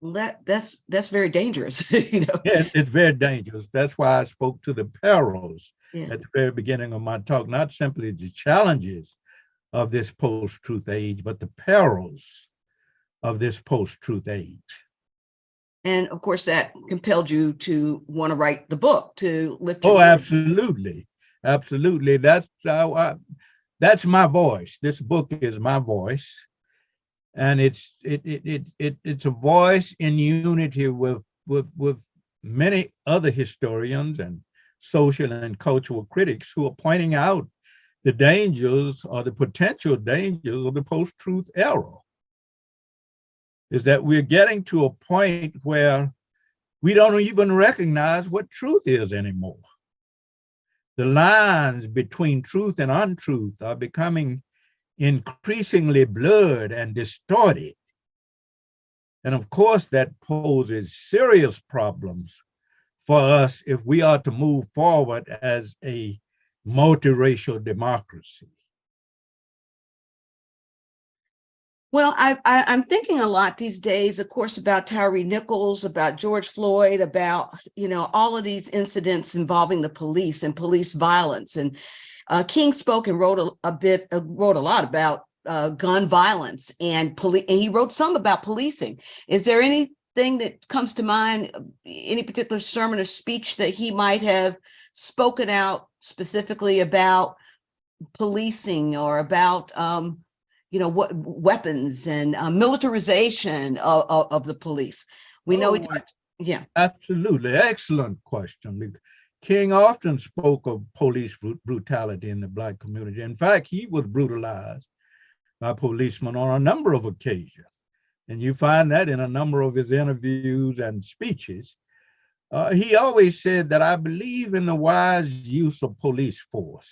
Well, that's very dangerous, you know. Yeah, it's very dangerous. That's why I spoke to the perils Yeah. at the very beginning of my talk, not simply the challenges of this post-truth age, but the perils of this post-truth age. And of course, that compelled you to want to write the book, to lift your Oh, voice. absolutely. Absolutely. That's my voice. This book is my voice. And it's a voice in unity with many other historians and social and cultural critics who are pointing out the dangers or the potential dangers of the post-truth era. Is that we're getting to a point where we don't even recognize what truth is anymore. The lines between truth and untruth are becoming increasingly blurred and distorted. And of course, that poses serious problems for us if we are to move forward as a multiracial democracy. Well, I'm thinking a lot these days, of course, about Tyree Nichols, about George Floyd, about, you know, all of these incidents involving the police and police violence. And King spoke and wrote wrote a lot about gun violence and he wrote some about policing. Is there anything that comes to mind, any particular sermon or speech that he might have spoken out specifically about policing or about you know, what weapons and militarization of the police? We know he talked, yeah. Absolutely. Excellent question. King often spoke of police brutality in the Black community. In fact, he was brutalized by policemen on a number of occasions. And you find that in a number of his interviews and speeches. He always said that I believe in the wise use of police force.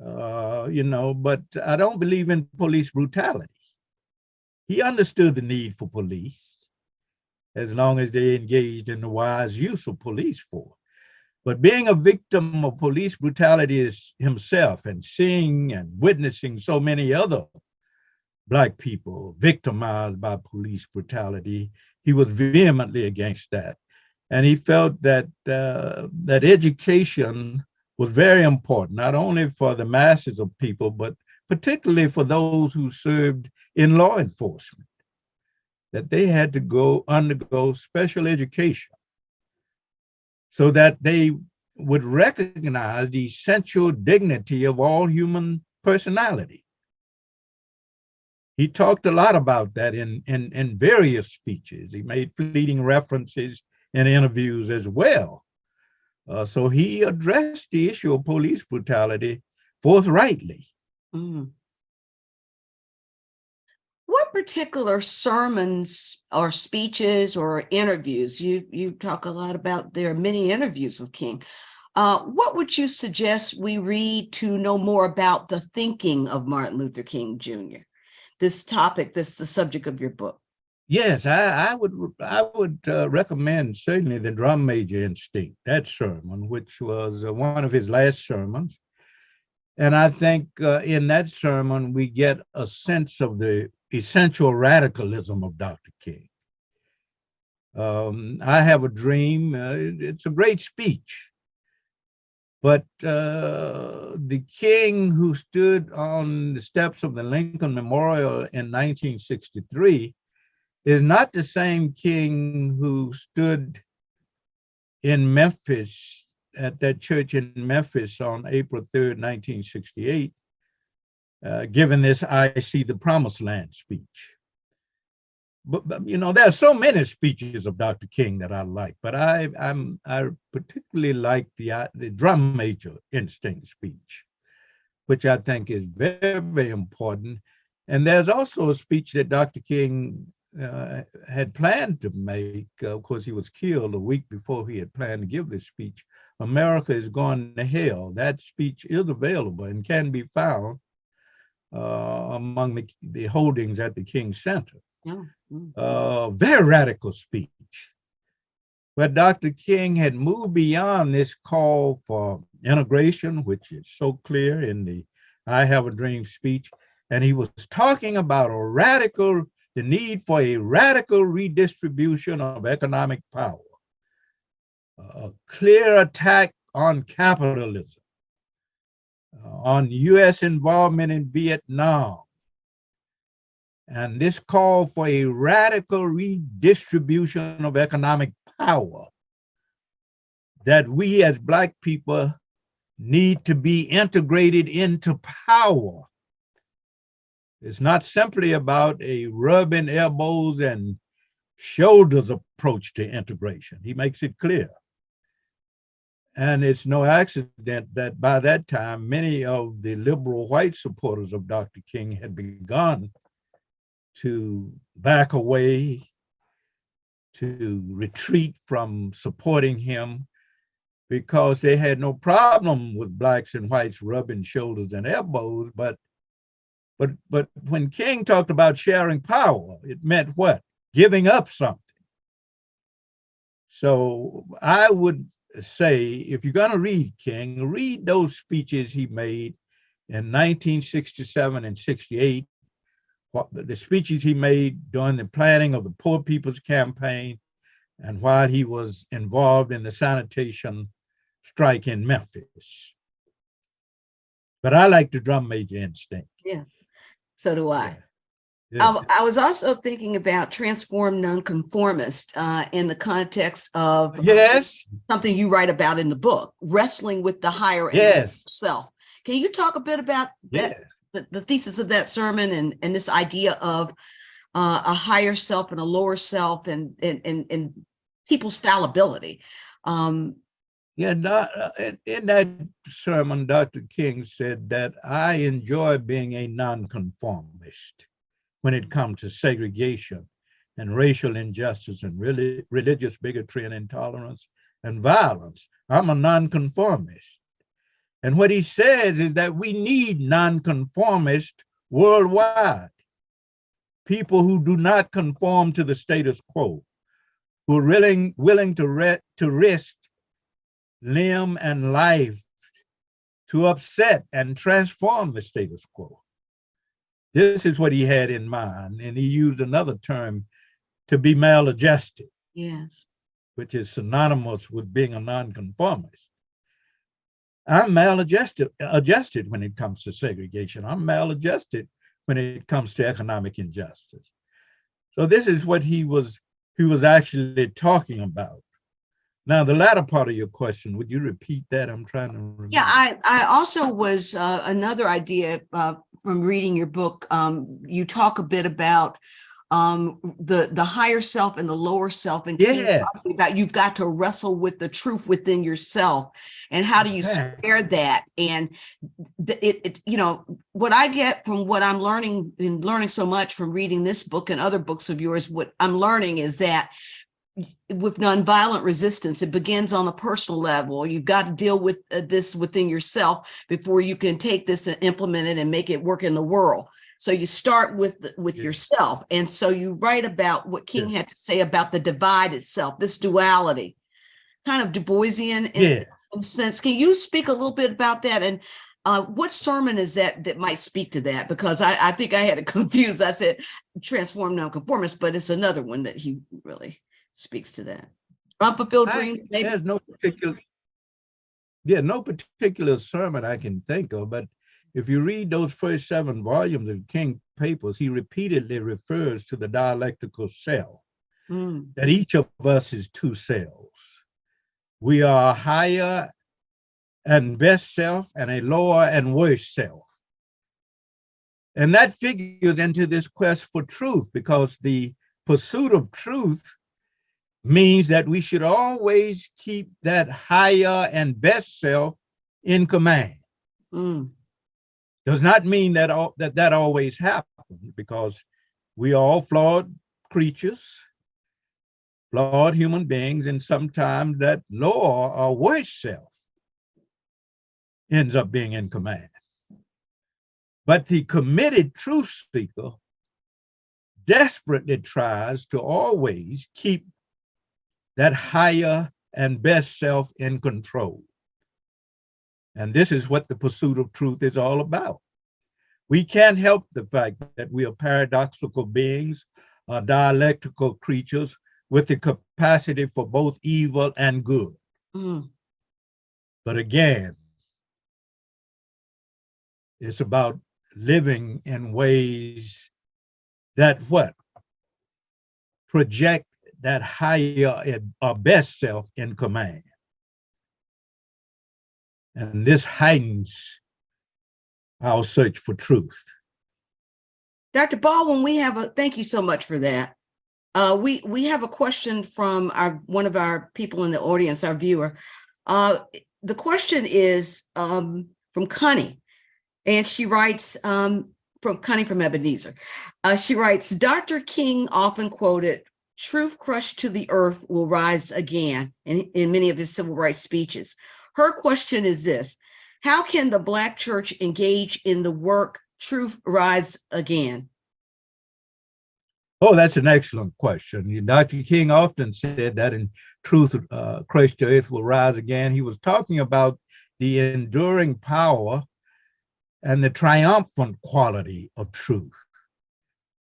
You know, but I don't believe in police brutality. He understood the need for police as long as they engaged in the wise use of police force. But being a victim of police brutality is himself and seeing and witnessing so many other Black people victimized by police brutality, he was vehemently against that. And he felt that that education was very important, not only for the masses of people, but particularly for those who served in law enforcement, that they had to undergo special education so that they would recognize the essential dignity of all human personality. He talked a lot about that in various speeches. He made fleeting references in interviews as well. So he addressed the issue of police brutality forthrightly. Mm. What particular sermons or speeches or interviews, you talk a lot about, there are many interviews with King. What would you suggest we read to know more about the thinking of Martin Luther King Jr.? This topic, the subject of your book. Yes, I would recommend certainly the Drum Major Instinct, that sermon, which was one of his last sermons. And I think in that sermon, we get a sense of the essential radicalism of Dr. King. I Have a Dream, it's a great speech. But the King who stood on the steps of the Lincoln Memorial in 1963 is not the same King who stood in Memphis at that church in Memphis on April 3rd, 1968, given this I See the Promised Land speech. But you know, there are so many speeches of Dr. King that I like, but I particularly like the Drum Major Instinct speech, which I think is very, very important. And there's also a speech that Dr. King had planned to make. Of course, he was killed a week before he had planned to give this speech. America is Going to Hell. That speech is available and can be found among the holdings at the King Center. Oh. Very radical speech. But Dr. King had moved beyond this call for integration, which is so clear in the I Have a Dream speech. And he was talking about the need for a radical redistribution of economic power, a clear attack on capitalism, on US involvement in Vietnam, and this call for a radical redistribution of economic power, that we as Black people need to be integrated into power. It's not simply about a rubbing elbows and shoulders approach to integration. He makes it clear. And it's no accident that by that time, many of the liberal white supporters of Dr. King had begun to back away, to retreat from supporting him, because they had no problem with Blacks and whites rubbing shoulders and elbows. But when King talked about sharing power, it meant what? Giving up something. So I would say, if you're going to read King, read those speeches he made in 1967 and 68, the speeches he made during the planning of the Poor People's Campaign and while he was involved in the sanitation strike in Memphis. But I like the drum major instinct. Yes, so do I. Yeah. Yeah. I was also thinking about transformed nonconformist in the context of Yes. something you write about in the book, wrestling with the higher Yes. self. Can you talk a bit about that, the thesis of that sermon and this idea of a higher self and a lower self and people's fallibility? In that sermon, Dr. King said that I enjoy being a nonconformist when it comes to segregation and racial injustice and religious bigotry and intolerance and violence. I'm a nonconformist. And what he says is that we need nonconformists worldwide, people who do not conform to the status quo, who are willing to risk limb and life to upset and transform the status quo. This is what he had in mind, and he used another term, to be maladjusted. Yes. Which is synonymous with being a nonconformist. I'm maladjusted when it comes to segregation. I'm maladjusted when it comes to economic injustice. So this is what he was actually talking about. Now, the latter part of your question, would you repeat that? I'm trying to remember. Yeah, I also was another idea from reading your book. You talk a bit about the higher self and the lower self, and talking about you've got to wrestle with the truth within yourself, and how do you share that? And what I get from what I'm learning and learning so much from reading this book and other books of yours, what I'm learning is that with nonviolent resistance, it begins on a personal level. You've got to deal with this within yourself before you can take this and implement it and make it work in the world. So you start with yourself. And so you write about what King had to say about the divide itself, this duality, kind of Du Boisian in a sense. Can you speak a little bit about that? And what sermon is that might speak to that? Because I think I had it confused. I said transform nonconformist, but it's another one that he really speaks to that. Unfulfilled dreams, maybe? There's no particular sermon I can think of, but if you read those first 7 volumes of King papers, he repeatedly refers to the dialectical self, that each of us is 2 selves. We are a higher and best self and a lower and worse self. And that figures into this quest for truth, because the pursuit of truth means that we should always keep that higher and best self in command. Does not mean that always happens, because we are all flawed creatures, flawed human beings, and sometimes that lower or worse self ends up being in command. But the committed truth seeker desperately tries to always keep that higher and best self in control. And this is what the pursuit of truth is all about. We can't help the fact that we are paradoxical beings, dialectical creatures with the capacity for both evil and good. Mm. But again, it's about living in ways that what? Project that higher or best self in command. And this heightens our search for truth. Dr. Baldwin, thank you so much for that. We have a question from one of our people in the audience, our viewer. The question is from Connie, and she writes from Connie from Ebenezer. She writes, Dr. King often quoted, "Truth crushed to the earth will rise again," in many of his civil rights speeches. Her question is this: how can the Black church engage in the work Truth Rise Again? Oh, that's an excellent question. Dr. King often said that in Truth crushed to earth will rise again. He was talking about the enduring power and the triumphant quality of truth,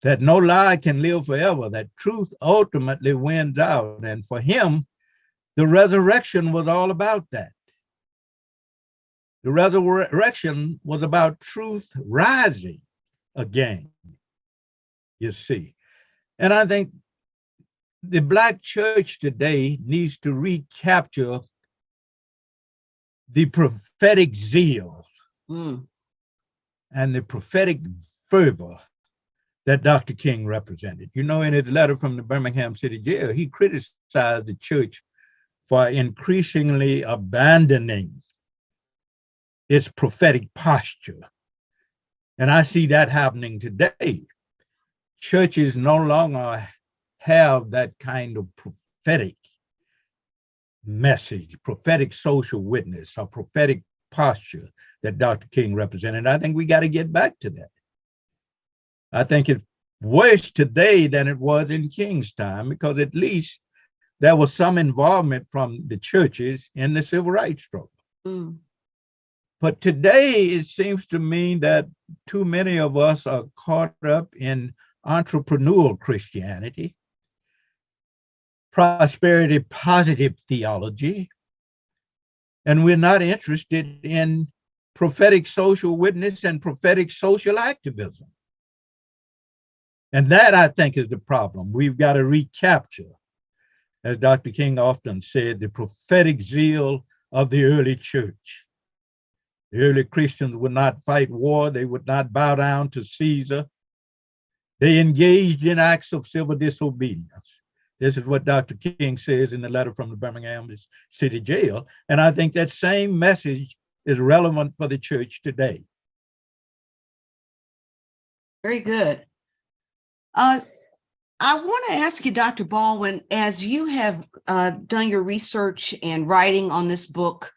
that no lie can live forever, that truth ultimately wins out. And for him, the resurrection was all about that. The resurrection was about truth rising again, you see. And I think the Black church today needs to recapture the prophetic zeal and the prophetic fervor that Dr. King represented. You know, in his letter from the Birmingham City Jail, he criticized the church for increasingly abandoning its prophetic posture. And I see that happening today. Churches no longer have that kind of prophetic message, prophetic social witness, or prophetic posture that Dr. King represented. I think we got to get back to that. I think it's worse today than it was in King's time, because at least there was some involvement from the churches in the civil rights struggle. But today, it seems to me that too many of us are caught up in entrepreneurial Christianity, prosperity positive theology, and we're not interested in prophetic social witness and prophetic social activism. And that, I think, is the problem. We've got to recapture, as Dr. King often said, the prophetic zeal of the early church. The early Christians would not fight war. They would not bow down to Caesar. They engaged in acts of civil disobedience. This is what Dr. King says in the letter from the Birmingham City Jail. And I think that same message is relevant for the church today. Very good. I want to ask you, Dr. Baldwin, as you have done your research and writing on this book,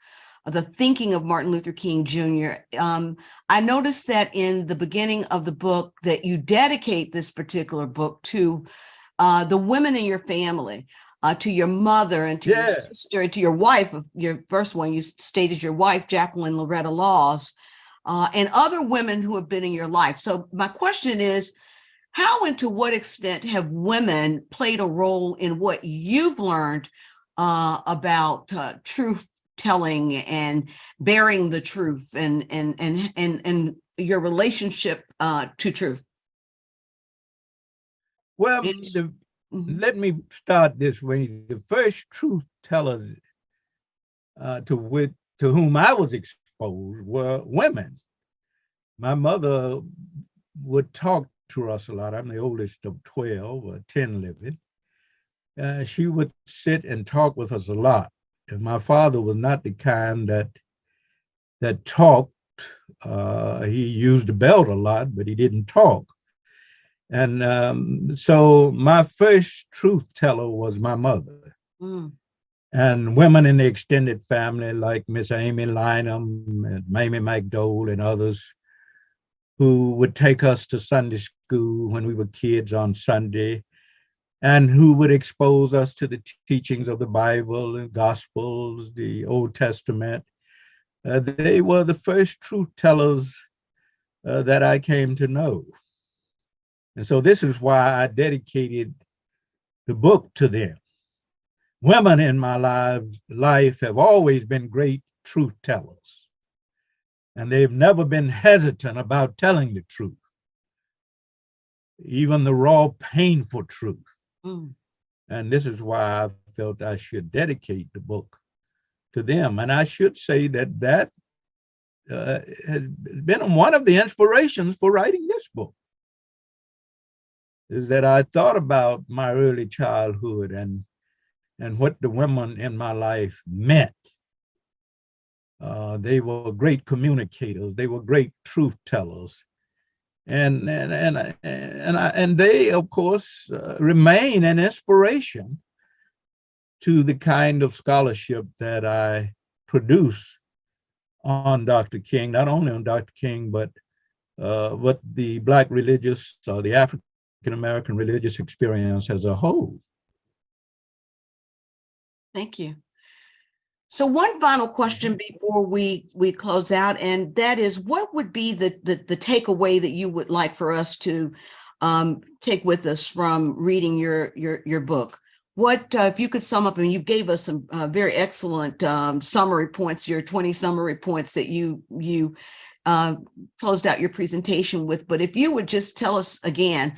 The Thinking of Martin Luther King, Jr., I noticed that in the beginning of the book that you dedicate this particular book to the women in your family, to your mother and to your sister and to your wife. Your first one you state is your wife, Jacqueline Loretta Laws, and other women who have been in your life. So my question is, how and to what extent have women played a role in what you've learned about truth telling and bearing the truth and your relationship to truth? Well, let me start this way. The first truth tellers to whom I was exposed were women. My mother would talk to us a lot. I'm the oldest of 12 or 10 living. She would sit and talk with us a lot. And my father was not the kind that talked. He used the belt a lot, but he didn't talk. And so my first truth teller was my mother. And women in the extended family like Miss Amy Lynham and Mamie McDowell and others who would take us to Sunday school when we were kids on Sunday and who would expose us to the teachings of the Bible and Gospels, the Old Testament. They were the first truth tellers that I came to know. And so this is why I dedicated the book to them. Women in my life have always been great truth tellers, and they've never been hesitant about telling the truth, even the raw, painful truth. Mm. And this is why I felt I should dedicate the book to them. And I should say that has been one of the inspirations for writing this book, is that I thought about my early childhood and what the women in my life meant. They were great communicators. They were great truth tellers. And they, of course, remain an inspiration to the kind of scholarship that I produce on Dr. King, not only on Dr. King, but the Black religious or the African-American religious experience as a whole. Thank you. So one final question before we close out, and that is, what would be the takeaway that you would like for us to take with us from reading your book? What, if you could sum up, and you gave us some very excellent summary points, your 20 summary points that you closed out your presentation with, but if you would just tell us again,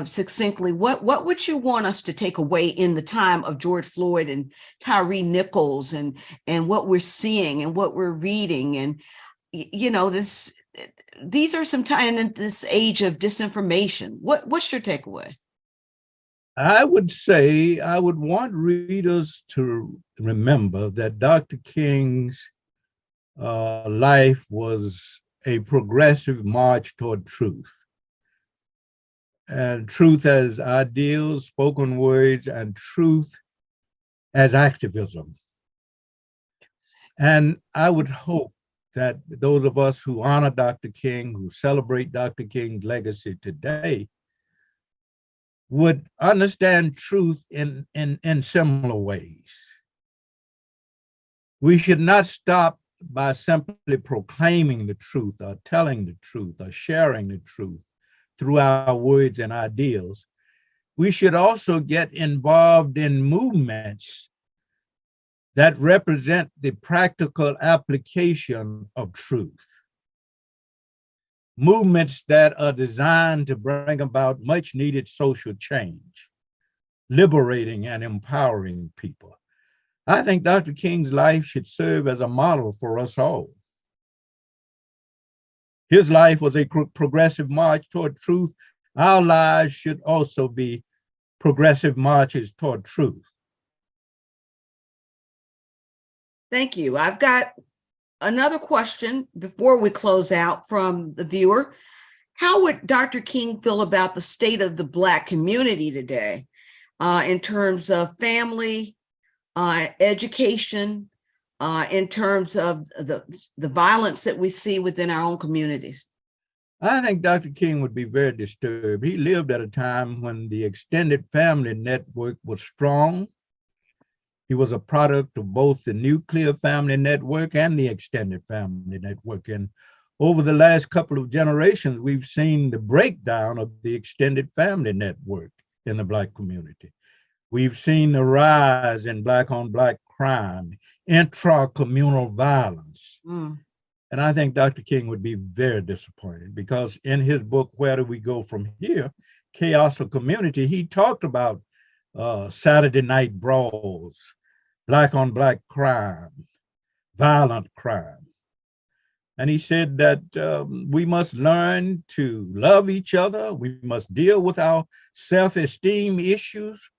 succinctly, what would you want us to take away in the time of George Floyd and Tyree Nichols, and what we're seeing and what we're reading, and these are some time in this age of disinformation. What's your takeaway? I would say I would want readers to remember that Dr. King's life was a progressive march toward truth. And truth as ideals, spoken words, and truth as activism. And I would hope that those of us who honor Dr. King, who celebrate Dr. King's legacy today, would understand truth in similar ways. We should not stop by simply proclaiming the truth or telling the truth or sharing the truth through our words and ideals. We should also get involved in movements that represent the practical application of truth. Movements that are designed to bring about much needed social change, liberating and empowering people. I think Dr. King's life should serve as a model for us all. His life was a progressive march toward truth. Our lives should also be progressive marches toward truth. Thank you. I've got another question before we close out from the viewer. How would Dr. King feel about the state of the Black community today in terms of family, education, in terms of the violence that we see within our own communities? I think Dr. King would be very disturbed. He lived at a time when the extended family network was strong. He was a product of both the nuclear family network and the extended family network. And over the last couple of generations, we've seen the breakdown of the extended family network in the Black community. We've seen the rise in Black-on-Black crime, intra-communal violence. And I think Dr. King would be very disappointed, because in his book, Where Do We Go From Here? Chaos of Community, he talked about Saturday night brawls, Black-on-Black crime, violent crime. And he said that we must learn to love each other. We must deal with our self-esteem issues.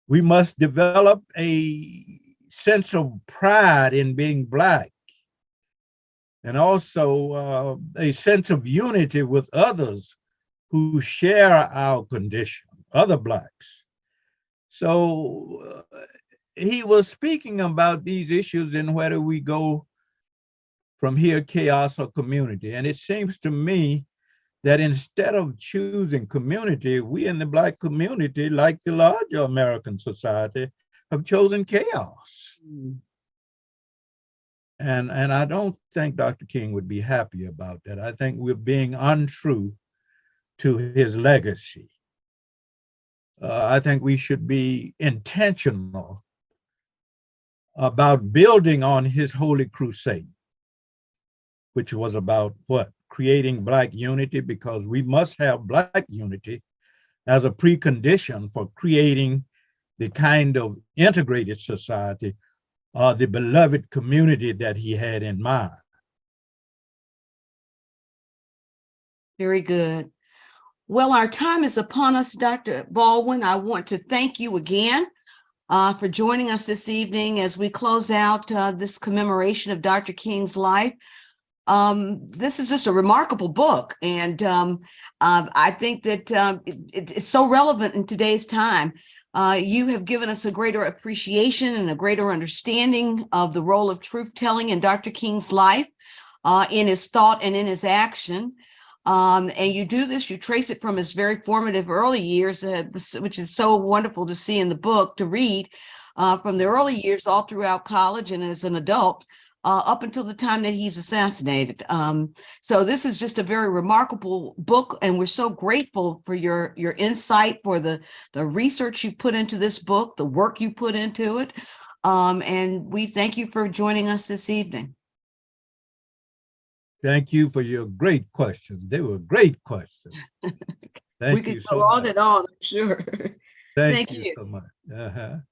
We must develop a sense of pride in being Black, and also a sense of unity with others who share our condition, other Blacks. So he was speaking about these issues in Where Do We Go From Here, Chaos or Community. And it seems to me that instead of choosing community, we in the Black community, like the larger American society, have chosen chaos. And I don't think Dr. King would be happy about that. I think we're being untrue to his legacy. I think we should be intentional about building on his holy crusade, which was about what? Creating Black unity, because we must have Black unity as a precondition for creating the kind of integrated society, the beloved community that he had in mind. Very good. Well, our time is upon us, Dr. Baldwin. I want to thank you again for joining us this evening as we close out this commemoration of Dr. King's life. This is just a remarkable book, and I think that it's so relevant in today's time. You have given us a greater appreciation and a greater understanding of the role of truth-telling in Dr. King's life, in his thought and in his action. And you do this, you trace it from his very formative early years, which is so wonderful to see in the book, to read, from the early years all throughout college and as an adult, up until the time that he's assassinated. So this is just a very remarkable book, and we're so grateful for your insight, for the research you put into this book, the work you put into it. And we thank you for joining us this evening. Thank you for your great questions. They were great questions. Thank you so much. We could go on and on, I'm sure. Thank you so much.